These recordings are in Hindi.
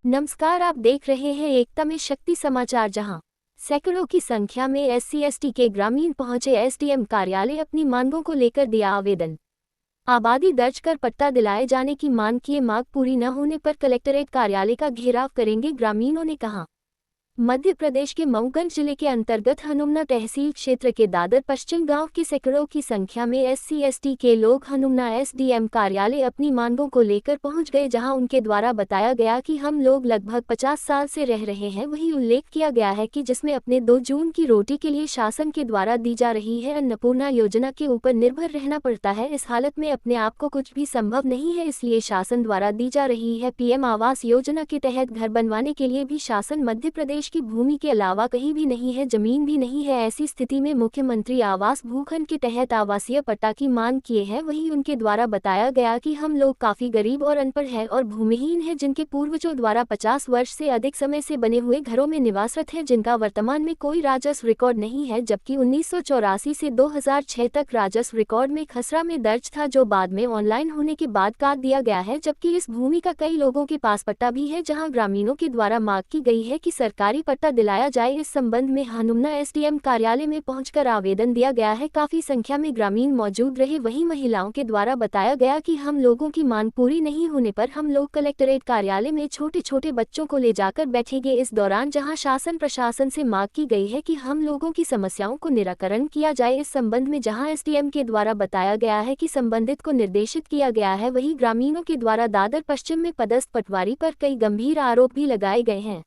नमस्कार, आप देख रहे हैं एकता में शक्ति समाचार, जहां सैकड़ों की संख्या में एससी/एसटी के ग्रामीण पहुंचे एसडीएम कार्यालय अपनी मांगों को लेकर दिया आवेदन। आबादी दर्ज कर पट्टा दिलाए जाने की मांग किए, मांग पूरी न होने पर कलेक्टरेट कार्यालय का घेराव करेंगे, ग्रामीणों ने कहा। मध्य प्रदेश के मऊगंज जिले के अंतर्गत हनुमना तहसील क्षेत्र के दादर पश्चिम गांव की सैकड़ों की संख्या में एससी/एसटी के लोग हनुमना एसडीएम कार्यालय अपनी मांगों को लेकर पहुंच गए, जहां उनके द्वारा बताया गया कि हम लोग लगभग 50 साल से रह रहे हैं। वहीं उल्लेख किया गया है कि जिसमें अपने 2 जून की रोटी के लिए शासन के द्वारा दी जा रही है अन्नपूर्णा योजना के ऊपर निर्भर रहना पड़ता है। इस हालत में अपने आप को कुछ भी संभव नहीं है, इसलिए शासन द्वारा दी जा रही है पीएम आवास योजना के तहत घर बनवाने के लिए भी शासन मध्य प्रदेश की भूमि के अलावा कहीं भी नहीं है, जमीन भी नहीं है। ऐसी स्थिति में मुख्यमंत्री आवास भूखंड के तहत आवासीय पट्टा की मांग किए हैं। वहीं उनके द्वारा बताया गया कि हम लोग काफी गरीब और अनपढ़ हैं और भूमिहीन हैं, जिनके पूर्वजों द्वारा 50 वर्ष से अधिक समय से बने हुए घरों में निवासरत हैं, जिनका वर्तमान में कोई राजस्व रिकॉर्ड नहीं है, जबकि 1984 से 2006 तक राजस्व रिकॉर्ड में खसरा में दर्ज था, जो बाद में ऑनलाइन होने के बाद काट दिया गया है। जबकि इस भूमि का कई लोगों के पास पट्टा भी है, जहां ग्रामीणों के द्वारा मांग की गई है कि सरकारी पट्टा दिलाया जाए। इस संबंध में हनुमना एसडीएम कार्यालय में पहुंचकर आवेदन दिया गया है। काफी संख्या में ग्रामीण मौजूद रहे। वहीं महिलाओं के द्वारा बताया गया कि हम लोगों की मांग पूरी नहीं होने पर हम लोग कलेक्टरेट कार्यालय में छोटे छोटे बच्चों को ले जाकर बैठेंगे। इस दौरान जहां शासन प्रशासन से मांग की गई है कि हम लोगों की समस्याओं को निराकरण किया जाए। इस संबंध में जहां एसडीएम के द्वारा बताया गया है कि संबंधित को निर्देशित किया गया है, वहीं ग्रामीणों के द्वारा दादर पश्चिम में पदस्थ पटवारी पर कई गंभीर आरोप भी लगाए गए हैं।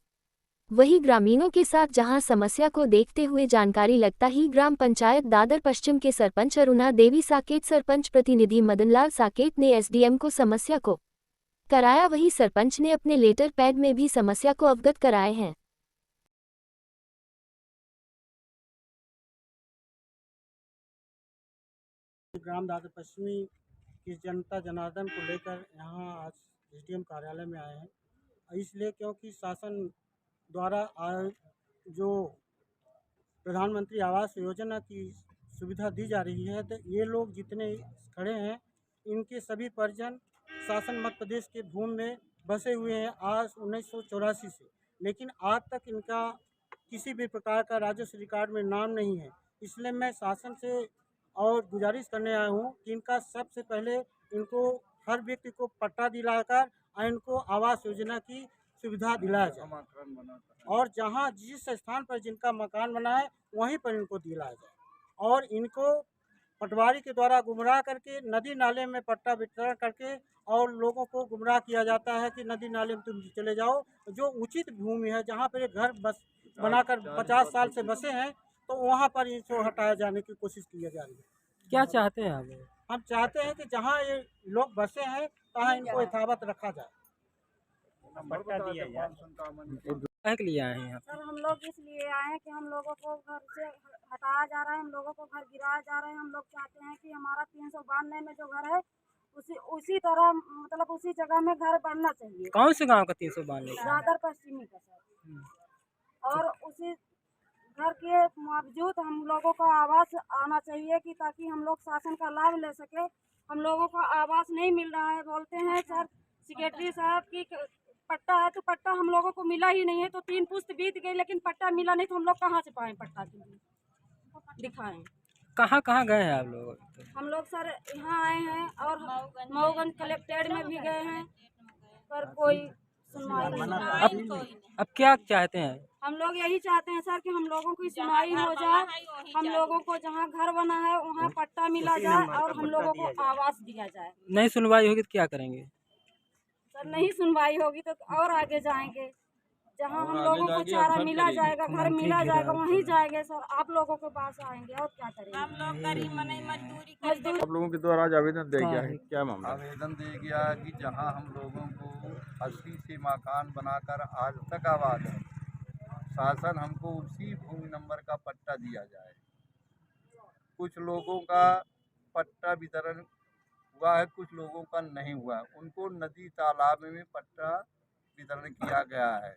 वहीं ग्रामीणों के साथ जहां समस्या को देखते हुए जानकारी लगता ही ग्राम पंचायत दादर पश्चिम के सरपंच अरुणा देवी साकेत, सरपंच प्रतिनिधि मदनलाल साकेत ने एसडीएम को समस्या को कराया। वहीं सरपंच ने अपने लेटर पैड में भी समस्या को अवगत कराए हैं। ग्राम दादर पश्चिमी की जनता जनार्दन को लेकर यहाँ आज एसडीएम कार्यालय में आए हैं, इसलिए क्योंकि शासन द्वारा जो प्रधानमंत्री आवास योजना की सुविधा दी जा रही है, तो ये लोग जितने खड़े हैं, इनके सभी परिजन शासन मध्य प्रदेश के भूमि में बसे हुए हैं आज 1984 से, लेकिन आज तक इनका किसी भी प्रकार का राजस्व रिकॉर्ड में नाम नहीं है। इसलिए मैं शासन से और गुजारिश करने आया हूँ कि इनका सबसे पहले इनको हर व्यक्ति को पट्टा दिलाकर और इनको आवास योजना की सुविधा दिलाया जाए, और जहाँ जिस स्थान पर जिनका मकान बना है वहीं पर इनको दिलाया जाए। और इनको पटवारी के द्वारा गुमराह करके नदी नाले में पट्टा वितरण करके और लोगों को गुमराह किया जाता है कि नदी नाले में तुम चले जाओ। जो उचित भूमि है, जहाँ पर घर बस बनाकर 50 साल से बसे हैं, तो वहाँ पर इनको हटाया जाने की कोशिश की जा रही है। क्या चाहते हैं आप? हम चाहते हैं कि जहाँ ये लोग बसे हैं तहाँ इनको यथावत रखा जाए, पट्टा दिया जाए। के लिए आए हैं यहाँ? सर, हम लोग इसलिए आए हैं कि हम लोगों को घर से हटाया जा रहा है, हम लोगों को घर गिराया जा रहा है। हम लोग चाहते हैं कि हमारा 392 में जो घर है उसी तरह, मतलब उसी जगह में घर बनना चाहिए। कौन से गांव का 392? दादर पश्चिमी का सर। और उसी घर के बावजूद हम लोगों को आवास आना चाहिए कि ताकि हम लोग शासन का लाभ ले सके। हम लोगों को आवास नहीं मिल रहा है। बोलते हैं सर सेक्रेटरी साहब की पट्टा है, तो पट्टा हम लोगों को मिला ही नहीं है। तो 3 पुश्त बीत गई लेकिन पट्टा मिला नहीं, तो हम लोग कहाँ से पाएं पट्टा के लिए दिखाएं। कहाँ कहाँ गए हैं आप लोग? हम लोग सर यहाँ आए हैं और मऊगंज कलेक्ट्रेट में भी गए हैं, पर कोई सुनवाई नहीं। अब क्या चाहते हैं? हम लोग यही चाहते हैं सर कि हम लोगों की सुनवाई हो जाए, हम लोगों को जहाँ घर बना है वहाँ पट्टा मिला जाए और हम लोगों को आवास दिया जाए। नहीं सुनवाई होगी तो क्या करेंगे? सर नहीं सुनवाई होगी तो और आगे जाएंगे, जहाँ हम लोगों को चारा मिला जाएगा, घर मिला जाएगा, वहीं जाएंगे सर। आप लोगों के पास आएंगे और क्या करेंगे। हम लोग गरीब मजदूरी। आप लोगों के द्वारा आज आवेदन दिया गया है, क्या मामला? आवेदन दिया गया कि जहां हम लोगों को 80 से मकान बनाकर आज तक आबाद है, शासन हमको उसी भूमि नंबर का पट्टा दिया जाए। कुछ लोगों का पट्टा वितरण हुआ है, कुछ लोगों का नहीं हुआ है। उनको नदी तालाब में पट्टा वितरण किया गया है,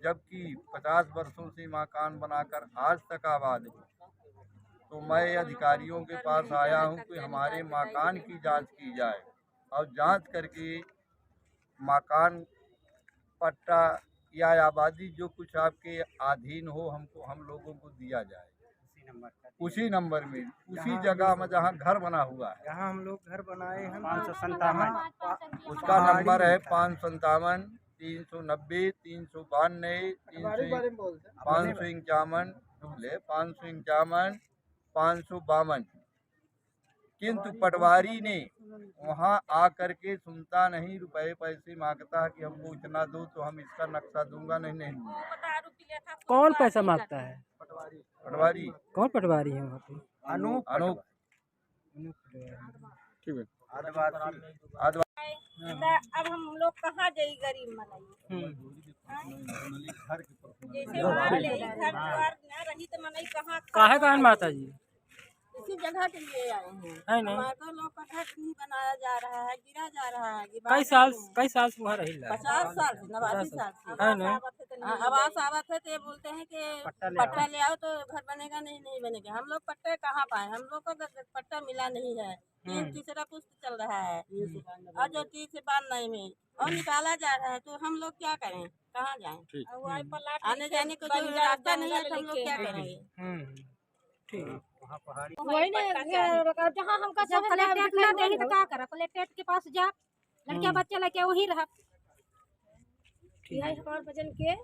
जबकि 50 वर्षों से मकान बनाकर आज तक आबाद है। तो मैं अधिकारियों के पास आया हूं कि हमारे मकान की जांच की जाए और जांच करके मकान पट्टा या आबादी जो कुछ आपके अधीन हो हमको हम लोगों को दिया जाए उसी नंबर में उसी जगह में जहाँ घर बना हुआ है। यहाँ हम लोग घर बनाए हैं 557। उसका नंबर है 557 390 392 551 551 552। किंतु पटवारी ने वहाँ आकर के सुनता नहीं, रुपए पैसे मांगता है कि हमको इतना दो तो हम इसका नक्शा दूंगा, नहीं नहीं दूंगा। कौन पैसा मांगता है? पटवारी कौन पटवारी है वहाँ पे? अनूप ठीक है। आदिवासी अब हम लोग कहाँ जाई गरीब मनई जैसे हमारे घर द्वार न रही तो मनई कहाँ काहे कहन माता जी? इसी जगह के लिए आए हैं। है नहीं? हमारे तो लोग का घर नहीं बनाया जा रहा है, गिरा जा रहा है। कई साल से वहाँ रही ला 50 साल से 89 साल से है नहीं? आवास आवत है तो ये बोलते हैं कि पट्टा ले आओ तो घर बनेगा, नहीं बनेगा। हम लोग पट्टे कहाँ पाए? हम लोग को पट्टा मिला नहीं है। तीसरा पुस्त चल रहा है और जो तीसरे बांध में और निकाला जा रहा है, तो हम लोग क्या करें? कहाँ जाएं? आने जाने को जो रास्ता नहीं है तो हम लोग क्या करेंगे? ठीक। वही ना जहाँ हमका सब कलेक्टेट ना देही तो का करा? कलेक्टेट के पास जा, लड़किया बच्चा लेके वहीं रहा। यही हमारे वजन के